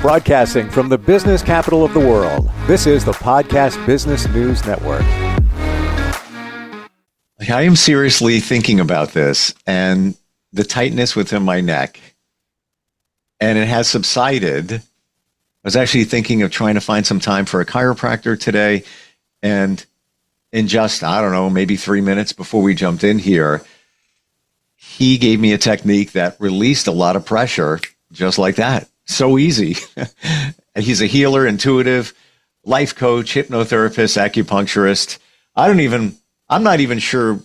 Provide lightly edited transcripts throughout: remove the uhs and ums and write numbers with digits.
Broadcasting from the business capital of the world, this is the Podcast Business News Network. I am seriously thinking about this and the tightness within my neck, and it has subsided. I was actually thinking of trying to find some time for a chiropractor today, and in just, I don't know, maybe 3 minutes before we jumped in here, he gave me a technique that released a lot of pressure just like that. So easy. He's a healer, intuitive, life coach, hypnotherapist, acupuncturist. I'm not even sure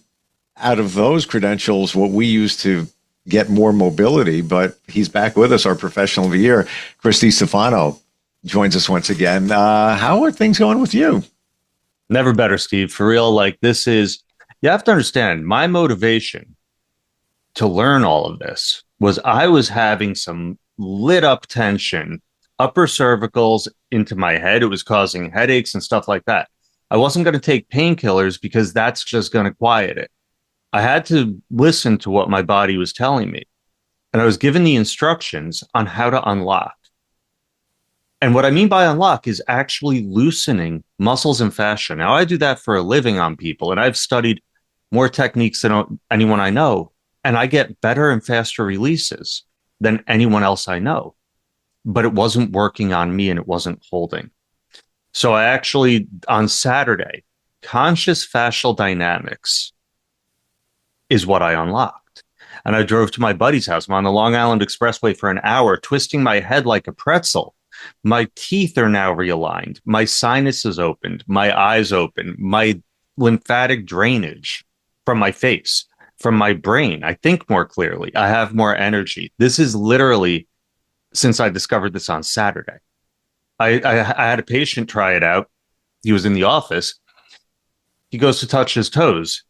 out of those credentials what we use to get more mobility, but he's back with us, our professional of the year. Distefano joins us once again. How are things going with you? Never better, Steve. For real, you have to understand, my motivation to learn all of this was I was having some lit up tension, upper cervicals into my head. It was causing headaches and stuff like that. I wasn't going to take painkillers because that's just going to quiet it. I had to listen to what my body was telling me. And I was given the instructions on how to unlock. And what I mean by unlock is actually loosening muscles and fascia. Now, I do that for a living on people, and I've studied more techniques than anyone I know, and I get better and faster releases than anyone else I know. But it wasn't working on me, and it wasn't holding. So I actually, on Saturday, conscious fascial dynamics is what I unlocked. And I drove to my buddy's house. I'm on the Long Island Expressway for an hour, twisting my head like a pretzel. My teeth are now realigned. My sinuses opened. My eyes open. My lymphatic drainage from my face, from my brain. I think more clearly. I have more energy. This is literally since I discovered this on Saturday. I had a patient try it out. He was in the office. He goes to touch his toes.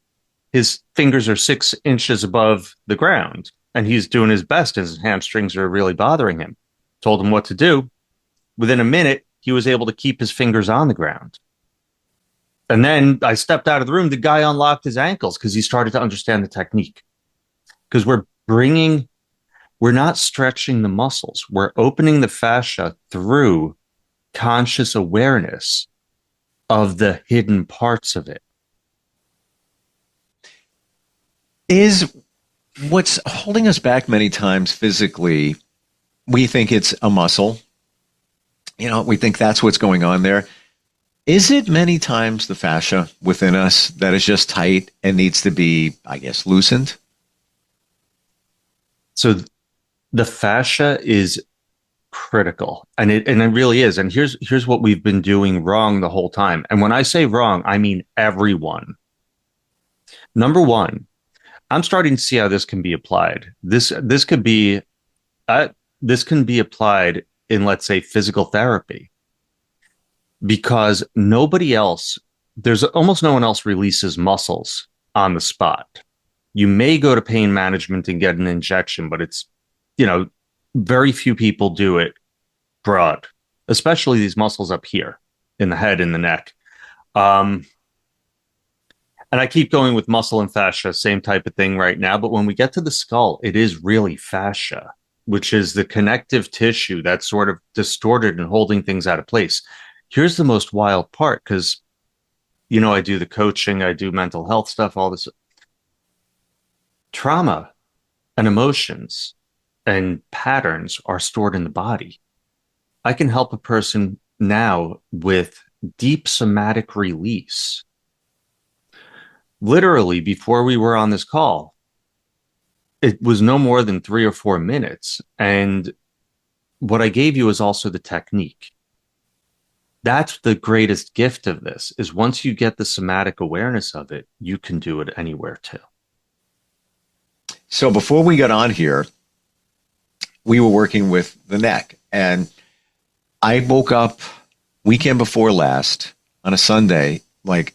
His fingers are 6 inches above the ground, and he's doing his best. His hamstrings are really bothering him. Told him what to do. Within a minute, he was able to keep his fingers on the ground. And then I stepped out of the room. The guy unlocked his ankles because he started to understand the technique. Because we're not stretching the muscles. We're opening the fascia through conscious awareness of the hidden parts of it. Is what's holding us back many times physically, we think it's a muscle. We think that's what's going on there. Is it many times the fascia within us that is just tight and needs to be, I guess, loosened? So the fascia is critical, and it really is. And here's what we've been doing wrong the whole time. And when I say wrong, I mean everyone. Number one, I'm starting to see how this can be applied. This can be applied in, let's say, physical therapy, because there's almost no one else releases muscles on the spot. You may go to pain management and get an injection, but it's, very few people do it broad, especially these muscles up here in the head and the neck. And I keep going with muscle and fascia, same type of thing right now. But when we get to the skull, it is really fascia, which is the connective tissue that's sort of distorted and holding things out of place. Here's the most wild part, because, I do the coaching, I do mental health stuff, all this. Trauma and emotions and patterns are stored in the body. I can help a person now with deep somatic release. Literally, before we were on this call, it was no more than 3 or 4 minutes. And what I gave you is also the technique. That's the greatest gift of this, is once you get the somatic awareness of it, you can do it anywhere too. So before we got on here, we were working with the neck, and I woke up weekend before last on a Sunday, like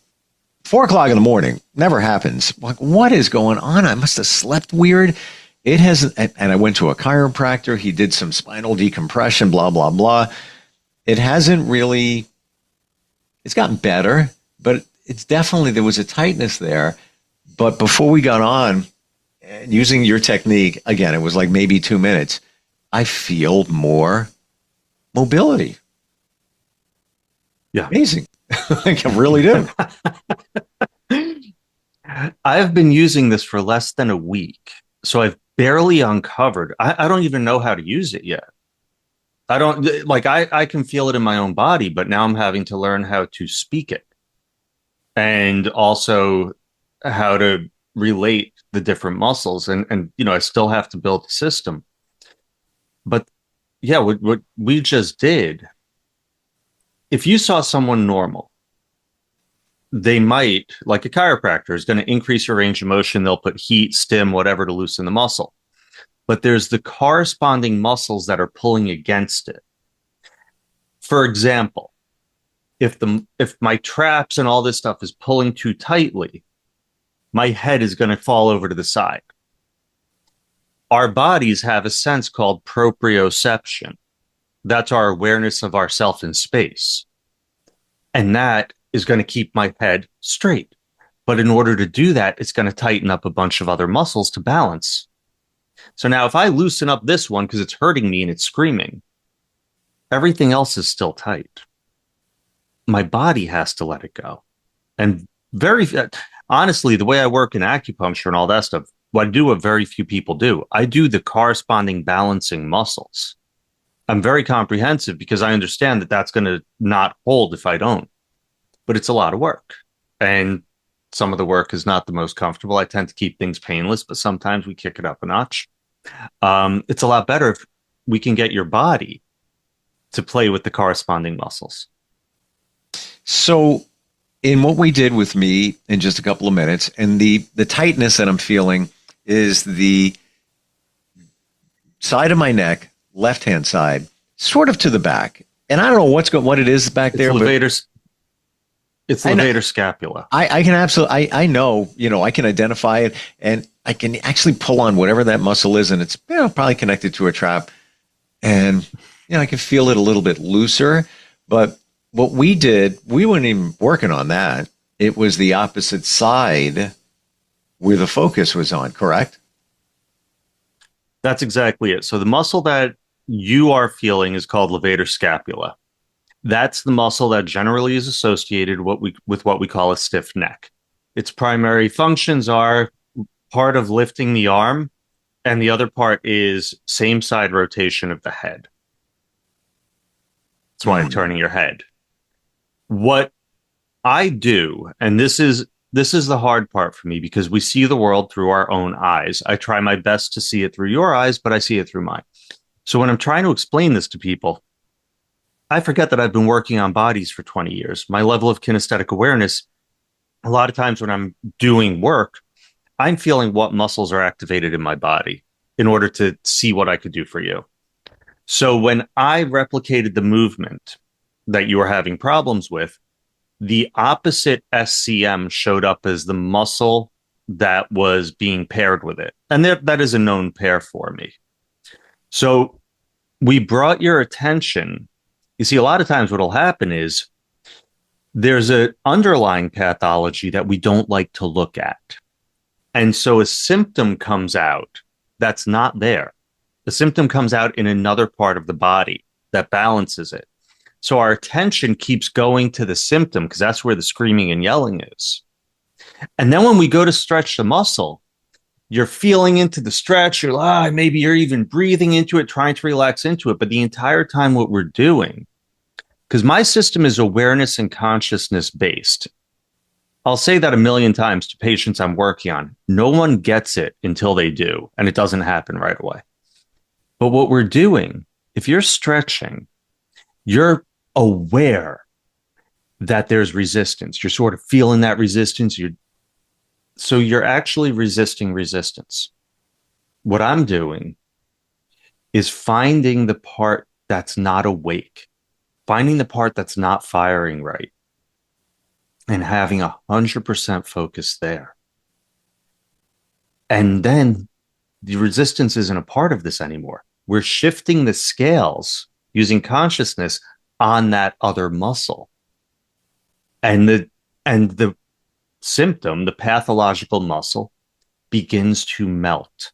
4 o'clock in the morning. Never happens. Like, what is going on? I must have slept weird. It hasn't. And I went to a chiropractor. He did some spinal decompression, blah, blah, blah. It hasn't really, it's gotten better, but it's definitely, there was a tightness there. But before we got on, using your technique, again, it was like maybe 2 minutes, I feel more mobility. Yeah. Amazing. I really do. I've been using this for less than a week, so I've barely uncovered. I don't even know how to use it yet. I don't like I can feel it in my own body, but now I'm having to learn how to speak it and also how to relate the different muscles. And I still have to build the system. But yeah, what we just did, if you saw someone normal, they might, like a chiropractor, is going to increase your range of motion. They'll put heat, stim, whatever to loosen the muscle. But there's the corresponding muscles that are pulling against it. For example, if my traps and all this stuff is pulling too tightly, my head is going to fall over to the side. Our bodies have a sense called proprioception. That's our awareness of ourself in space. And that is going to keep my head straight. But in order to do that, it's going to tighten up a bunch of other muscles to balance. So now if I loosen up this one because it's hurting me and it's screaming, everything else is still tight. My body has to let it go. And honestly, the way I work in acupuncture and all that stuff, what I do what very few people do, I do the corresponding balancing muscles. I'm very comprehensive because I understand that that's going to not hold if I don't. But it's a lot of work. And some of the work is not the most comfortable. I tend to keep things painless, but sometimes we kick it up a notch. It's a lot better if we can get your body to play with the corresponding muscles. So in what we did with me in just a couple of minutes, and the tightness that I'm feeling is the side of my neck, left-hand side, sort of to the back. And I don't know what it is back there. It's levator scapula. I can absolutely, I know, I can identify it, and I can actually pull on whatever that muscle is, and it's probably connected to a trap. And, I can feel it a little bit looser. But what we did, we weren't even working on that. It was the opposite side where the focus was on, correct? That's exactly it. So the muscle that you are feeling is called levator scapula. That's the muscle that generally is associated with what we call a stiff neck. Its primary functions are part of lifting the arm, and the other part is same side rotation of the head. That's why I'm turning your head. What I do, and this is the hard part for me because we see the world through our own eyes. I try my best to see it through your eyes, but I see it through mine. So when I'm trying to explain this to people, I forget that I've been working on bodies for 20 years. My level of kinesthetic awareness, a lot of times when I'm doing work, I'm feeling what muscles are activated in my body in order to see what I could do for you. So when I replicated the movement that you were having problems with, the opposite SCM showed up as the muscle that was being paired with it. And that is a known pair for me. So we brought your attention. You see, a lot of times what will happen is there's an underlying pathology that we don't like to look at. And so a symptom comes out that's not there. The symptom comes out in another part of the body that balances it. So our attention keeps going to the symptom because that's where the screaming and yelling is. And then when we go to stretch the muscle, you're feeling into the stretch. Maybe you're even breathing into it, trying to relax into it. But the entire time what we're doing, because my system is awareness and consciousness based. I'll say that a million times to patients I'm working on. No one gets it until they do, and it doesn't happen right away. But what we're doing, if you're stretching, you're aware that there's resistance. You're sort of feeling that resistance. So you're actually resisting resistance. What I'm doing is finding the part that's not awake, finding the part that's not firing right, and having 100% focus there. And then the resistance isn't a part of this anymore. We're shifting the scales using consciousness on that other muscle. And the symptom, the pathological muscle, begins to melt.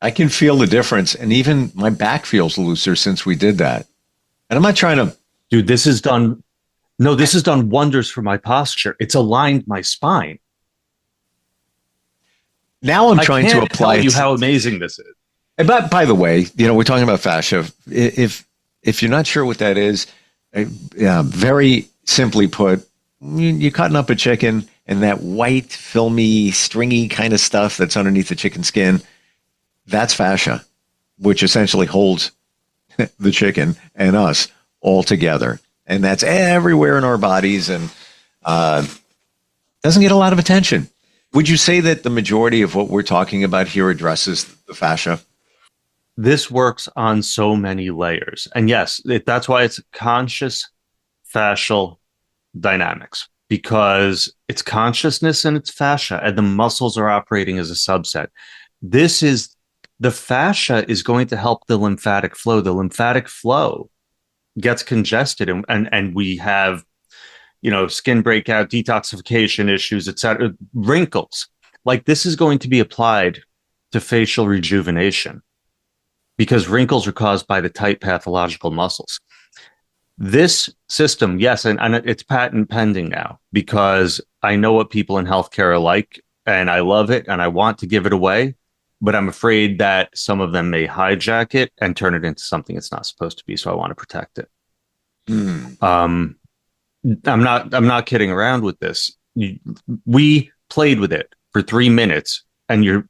I can feel the difference. And even my back feels looser since we did that. And I'm not trying to, Dude, this has done wonders for my posture. It's aligned my spine. now I'm trying to apply tell it. you how amazing this is. And by the way, we're talking about fascia. If you're not sure what that is, very simply put, you're cutting up a chicken and that white, filmy, stringy kind of stuff that's underneath the chicken skin, that's fascia, which essentially holds the chicken and us all together. And that's everywhere in our bodies and doesn't get a lot of attention. Would you say that the majority of what we're talking about here addresses the fascia? This works on so many layers. And yes, that's why it's conscious fascial dynamics, because it's consciousness and it's fascia, and the muscles are operating as a subset. The fascia is going to help the lymphatic flow. The lymphatic flow gets congested and we have, skin breakout, detoxification issues, etc., wrinkles. Like, this is going to be applied to facial rejuvenation because wrinkles are caused by the tight pathological muscles. This system, yes, and it's patent pending now because I know what people in healthcare are like, and I love it, and I want to give it away, but I'm afraid that some of them may hijack it and turn it into something it's not supposed to be. So I want to protect it. I'm not kidding around with this. We played with it for 3 minutes, and you're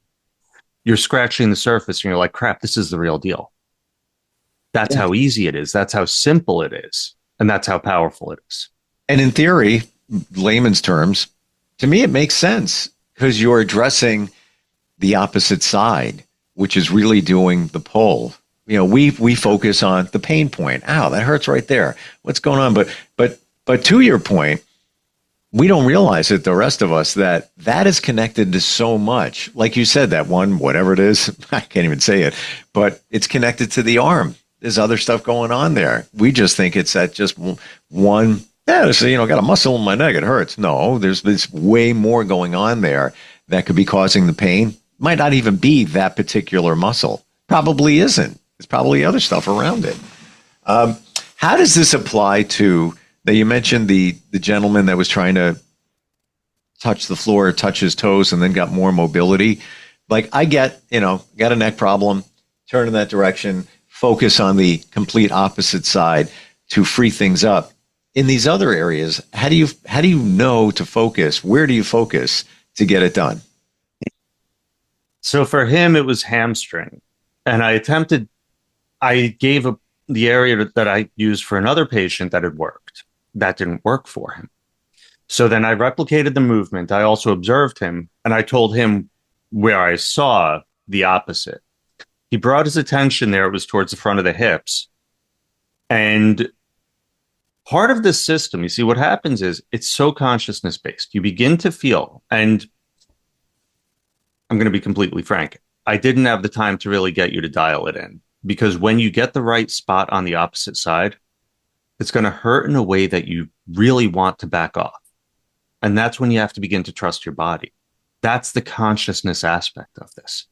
scratching the surface, and you're like, crap, this is the real deal. That's how easy it is. That's how simple it is. And that's how powerful it is. And in theory, layman's terms, to me, it makes sense because you're addressing the opposite side, which is really doing the pull. We focus on the pain point. Ow, that hurts right there. What's going on? But to your point, we don't realize it, the rest of us, that is connected to so much. Like you said, that one, whatever it is, I can't even say it, but it's connected to the arm. There's other stuff going on there. We just think it's that just one, got a muscle in my neck, it hurts. No, there's way more going on there that could be causing the pain. Might not even be that particular muscle. Probably isn't. There's probably other stuff around it. How does this apply to, that you mentioned the gentleman that was trying to touch the floor, touch his toes, and then got more mobility? Like, I get, got a neck problem, turn in that direction, focus on the complete opposite side to free things up. In these other areas, how do you know to focus? Where do you focus to get it done? So for him, it was hamstring. And I gave the area that I used for another patient that had worked. That didn't work for him. So then I replicated the movement. I also observed him, and I told him where I saw the opposite. He brought his attention there. It was towards the front of the hips. And part of this system, you see, what happens is it's so consciousness based. You begin to feel, and I'm going to be completely frank, I didn't have the time to really get you to dial it in, because when you get the right spot on the opposite side, it's going to hurt in a way that you really want to back off. And that's when you have to begin to trust your body. That's the consciousness aspect of this.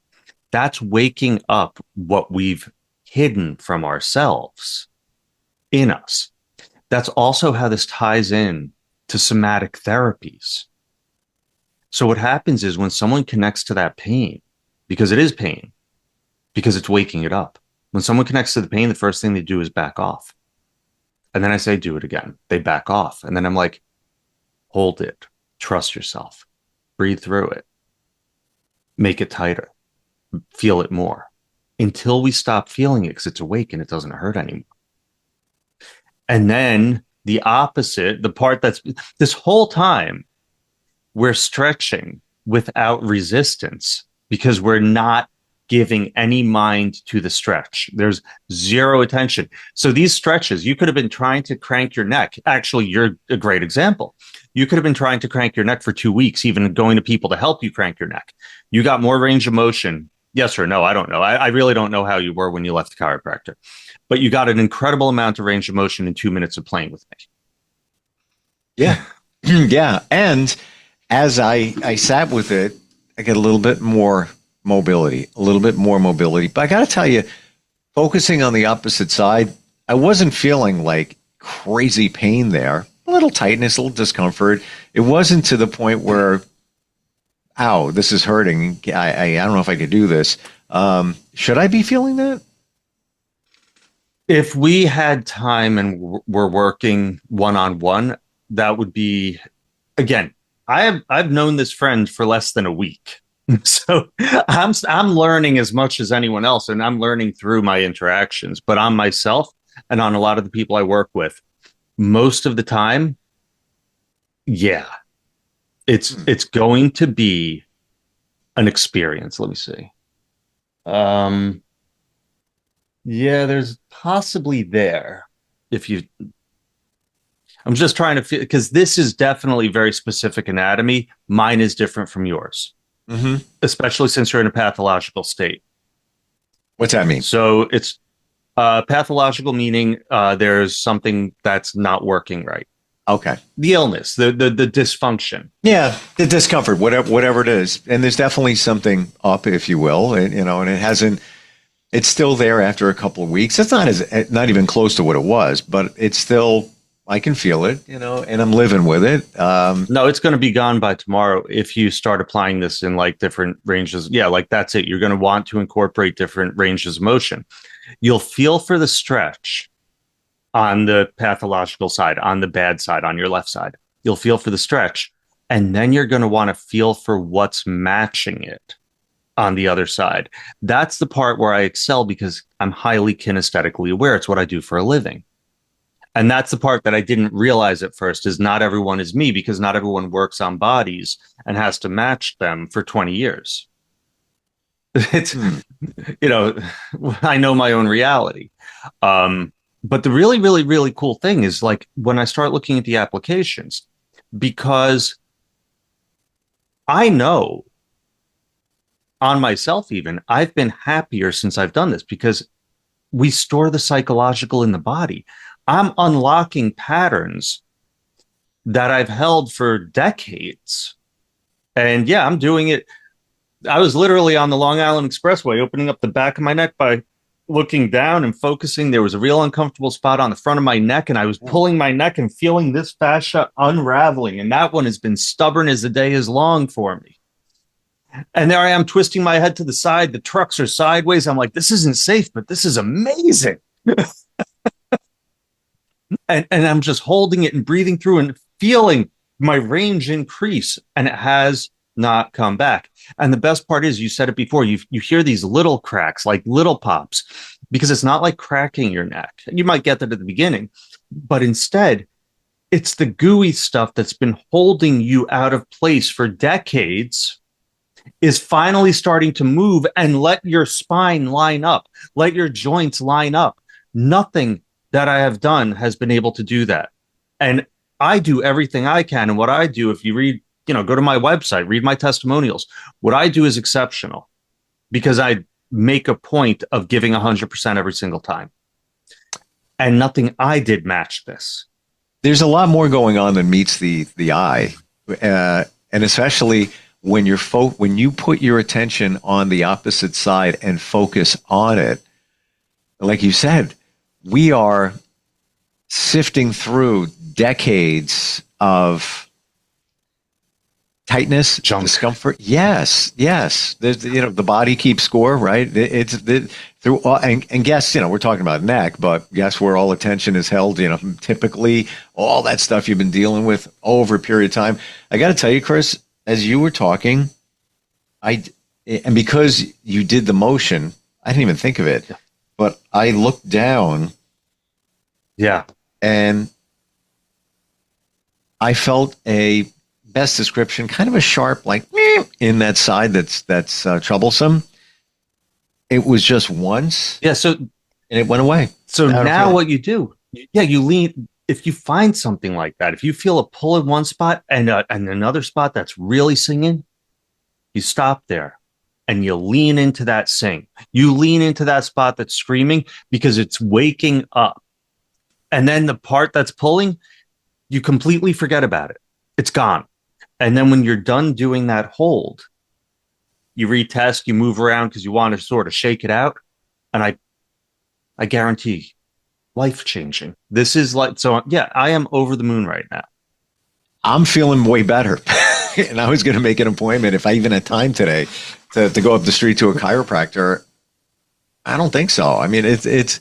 That's waking up what we've hidden from ourselves in us. That's also how this ties in to somatic therapies. So what happens is when someone connects to that pain, because it is pain, because it's waking it up. When someone connects to the pain, the first thing they do is back off. And then I say, do it again. They back off. And then I'm like, hold it. Trust yourself. Breathe through it. Make it tighter. Feel it more until we stop feeling it because it's awake and it doesn't hurt anymore. And then the opposite, the part that's this whole time, we're stretching without resistance because we're not giving any mind to the stretch. There's zero attention. So these stretches, you could have been trying to crank your neck. Actually, you're a great example. You could have been trying to crank your neck for 2 weeks, even going to people to help you crank your neck. You got more range of motion. Yes or no? I don't know. I really don't know how you were when you left the chiropractor, but you got an incredible amount of range of motion in 2 minutes of playing with me. Yeah. Yeah. And as I sat with it, I get a little bit more mobility. But I got to tell you, focusing on the opposite side, I wasn't feeling like crazy pain there. A little tightness, a little discomfort. It wasn't to the point where, ow, this is hurting. I don't know if I could do this. Should I be feeling that? If we had time and we're working one-on-one, that would be, again, I've known this friend for less than a week. So I'm learning as much as anyone else, and I'm learning through my interactions, but on myself and on a lot of the people I work with, most of the time, yeah, it's going to be an experience. Let me see. Yeah, there's possibly there. I'm just trying to feel, because this is definitely very specific anatomy. Mine is different from yours, especially since you're in a pathological state. What's that mean? So it's pathological, meaning there's something that's not working right. Okay. The illness, the dysfunction. Yeah, the discomfort, whatever it is. And there's definitely something up, if you will, and it hasn't, it's still there after a couple of weeks. It's not even close to what it was, but it's still, I can feel it, and I'm living with it. No, it's going to be gone by tomorrow if you start applying this in like different ranges. Yeah, like that's it. You're going to want to incorporate different ranges of motion. You'll feel for the stretch on the pathological side, on the bad side, on your left side. You'll feel for the stretch, and then you're going to want to feel for what's matching it on the other side. That's the part where I excel because I'm highly kinesthetically aware. It's what I do for a living. And that's the part that I didn't realize at first, is not everyone is me, because not everyone works on bodies and has to match them for 20 years. It's, I know my own reality. But the really, really, really cool thing is, like, when I start looking at the applications, because I know on myself, even, I've been happier since I've done this, because we store the psychological in the body. I'm unlocking patterns that I've held for decades. And yeah, I'm doing it. I was literally on the Long Island Expressway, opening up the back of my neck by looking down and focusing. There was a real uncomfortable spot on the front of my neck, and I was pulling my neck and feeling this fascia unraveling. And that one has been stubborn as the day is long for me. And there I am, twisting my head to the side. The trucks are sideways. I'm like, this isn't safe, but this is amazing. And I'm just holding it and breathing through and feeling my range increase, and it has not come back. And the best part is, you said it before, you hear these little cracks, like little pops, because it's not like cracking your neck. You might get that at the beginning, but instead, it's the gooey stuff that's been holding you out of place for decades is finally starting to move and let your spine line up, let your joints line up. Nothing that I have done has been able to do that. And I do everything I can. And what I do, if you read, go to my website, read my testimonials, what I do is exceptional, because I make a point of giving 100% every single time. And nothing I did matched this. There's a lot more going on than meets the eye. And especially when when you put your attention on the opposite side and focus on it, like you said, we are sifting through decades of tightness, discomfort. Yes. There's, the body keeps score, right? Through all, and guess, we're talking about neck, but guess where all attention is held, typically all that stuff you've been dealing with over a period of time. I got to tell you, Chris, as you were talking, and because you did the motion, I didn't even think of it, but I looked down. Yeah. And I felt a, best description, kind of a sharp, like, in that side that's troublesome. It was just once. Yeah. So, and it went away. So now what you do, you lean. If you find something like that, if you feel a pull in one spot and another spot that's really singing, you stop there and you lean into that sing. You lean into that spot that's screaming because it's waking up. And then the part that's pulling, you completely forget about it. It's gone. And then when you're done doing that hold, you retest, you move around because you want to sort of shake it out. And I guarantee life-changing. This is like, so yeah, I am over the moon right now. I'm feeling way better. And I was going to make an appointment if I even had time today to go up the street to a chiropractor. I don't think so. I mean, it's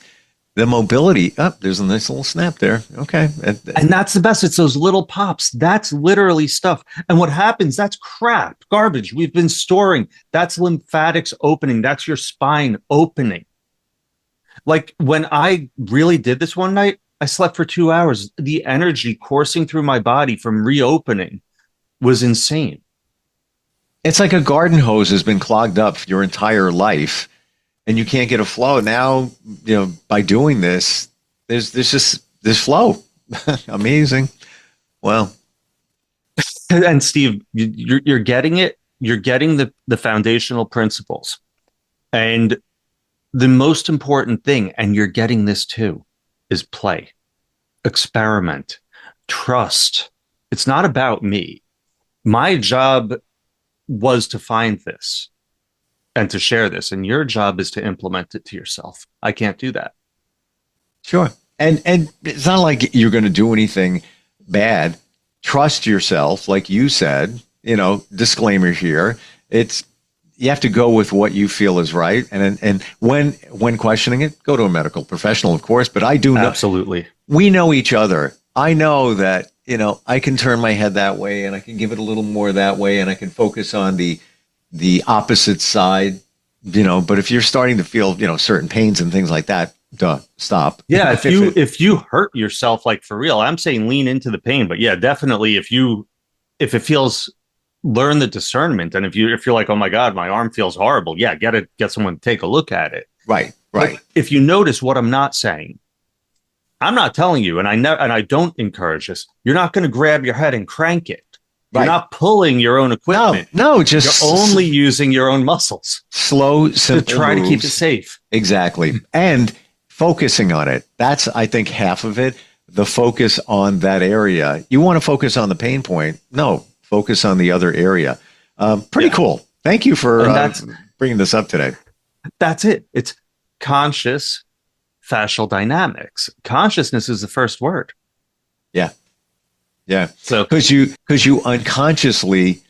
the mobility. Oh, there's a nice little snap there. Okay. And that's the best. It's those little pops. That's literally stuff. And what happens, that's crap, garbage we've been storing. That's lymphatics opening. That's your spine opening. Like when I really did this one night, I slept for 2 hours. The energy coursing through my body from reopening was insane. It's like a garden hose has been clogged up your entire life and you can't get a flow. Now, by doing this, there's just this flow. Amazing. Well, and Steve, you're getting it. You're getting the foundational principles. And the most important thing, and you're getting this too, is play, experiment, trust. It's not about me. My job was to find this and to share this, and your job is to implement it to yourself. I can't do that. Sure. And it's not like you're going to do anything bad. Trust yourself, like you said, disclaimer here. You have to go with what you feel is right. And when questioning it, go to a medical professional, of course. But I do know. Absolutely. We know each other. I know that, I can turn my head that way and I can give it a little more that way and I can focus on the opposite side, but if you're starting to feel, certain pains and things like that, stop. Yeah. If you hurt yourself, like for real, I'm saying lean into the pain, but yeah, definitely if it feels, learn the discernment. And if you're like, oh my God, my arm feels horrible. Yeah. Get someone to take a look at it. Right. Like, if you notice what I'm not saying, I'm not telling you, and I don't encourage this. You're not going to grab your head and crank it. You're not pulling your own equipment. No, just you're only using your own muscles. Slow, simple to try moves. To keep it safe. Exactly. And focusing on it. That's, I think, half of it. The focus on that area. You want to focus on the pain point. No, focus on the other area. Pretty cool. Thank you for bringing this up today. That's it. It's conscious fascial dynamics. Consciousness is the first word. Yeah. Yeah. So because you unconsciously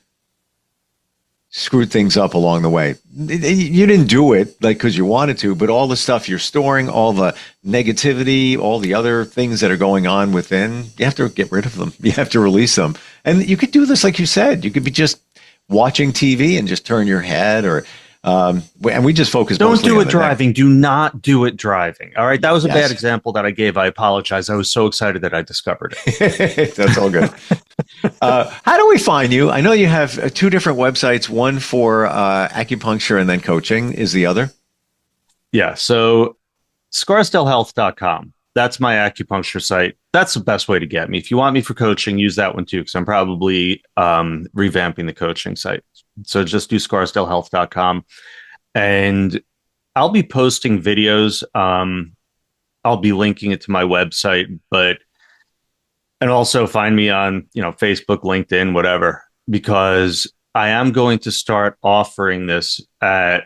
screwed things up along the way. You didn't do it like because you wanted to, but all the stuff you're storing, all the negativity, all the other things that are going on within, you have to get rid of them. You have to release them. And you could do this, like you said, you could be just watching TV and just turn your head and we just focus. Don't do it driving. Do not do it driving. All right. That was a bad example that I gave. I apologize. I was so excited that I discovered it. That's all good. How do we find you? I know you have two different websites, one for acupuncture and then coaching is the other. Yeah. So scarsdalehealth.com. That's my acupuncture site. That's the best way to get me. If you want me for coaching, use that one too, because I'm probably revamping the coaching site. So just do scarsdalehealth.com. And I'll be posting videos. I'll be linking it to my website, and also find me on, Facebook, LinkedIn, whatever, because I am going to start offering this at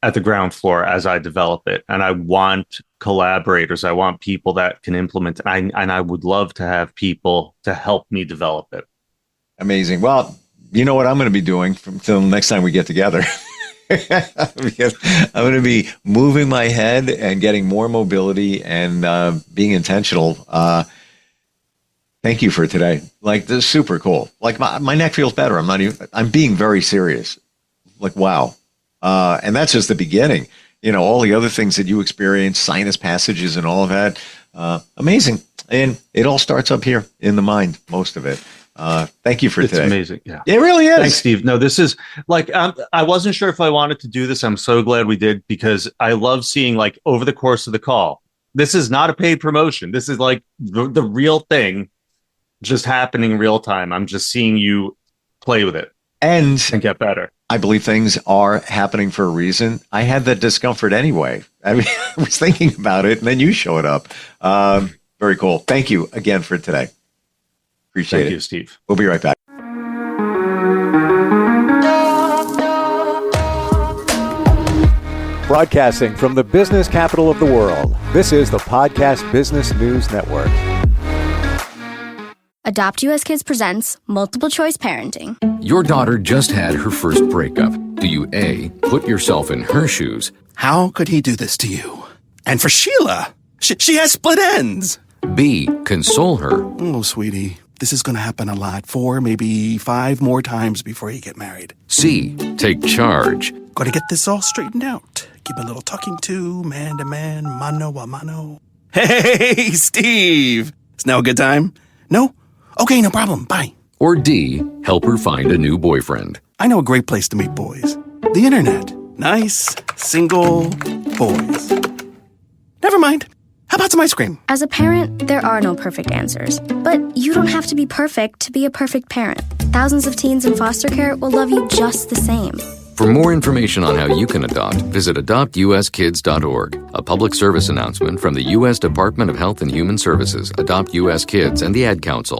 the ground floor as I develop it. And I want collaborators. I want people that can implement it. And I would love to have people to help me develop it. Amazing. Well, you know what I'm going to be doing until next time we get together? Because I'm going to be moving my head and getting more mobility and being intentional. Thank you for today. Like, this is super cool. Like, my neck feels better. I'm being very serious. Like, wow. And that's just the beginning. All the other things that you experience, sinus passages and all of that. Amazing. And it all starts up here in the mind, most of it. Thank you for today. It's amazing. Yeah, it really is. Thanks, Steve. No, this is like, I wasn't sure if I wanted to do this. I'm so glad we did, because I love seeing, like, over the course of the call, this is not a paid promotion. This is like the real thing just happening real time. I'm just seeing you play with it and get better. I believe things are happening for a reason. I had that discomfort anyway. I mean, I was thinking about it and then you showed up. Very cool. Thank you again for today. Appreciate it. Thank you, Steve. We'll be right back. Broadcasting from the business capital of the world, this is the Podcast Business News Network. Adopt US Kids presents Multiple Choice Parenting. Your daughter just had her first breakup. Do you A, put yourself in her shoes? How could he do this to you? And for Sheila, she has split ends. B, console her. Oh, sweetie, this is going to happen a lot. 4, maybe 5 more times before you get married. C, take charge. Got to get this all straightened out. Give a little talking to, man to man, mano a mano. Hey, Steve! Is now a good time? No? Okay, no problem. Bye. Or D, help her find a new boyfriend. I know a great place to meet boys. The internet. Nice, single boys. Never mind. How about some ice cream? As a parent, there are no perfect answers. But you don't have to be perfect to be a perfect parent. Thousands of teens in foster care will love you just the same. For more information on how you can adopt, visit adoptuskids.org. A public service announcement from the U.S. Department of Health and Human Services, Adopt U.S. Kids, and the Ad Council.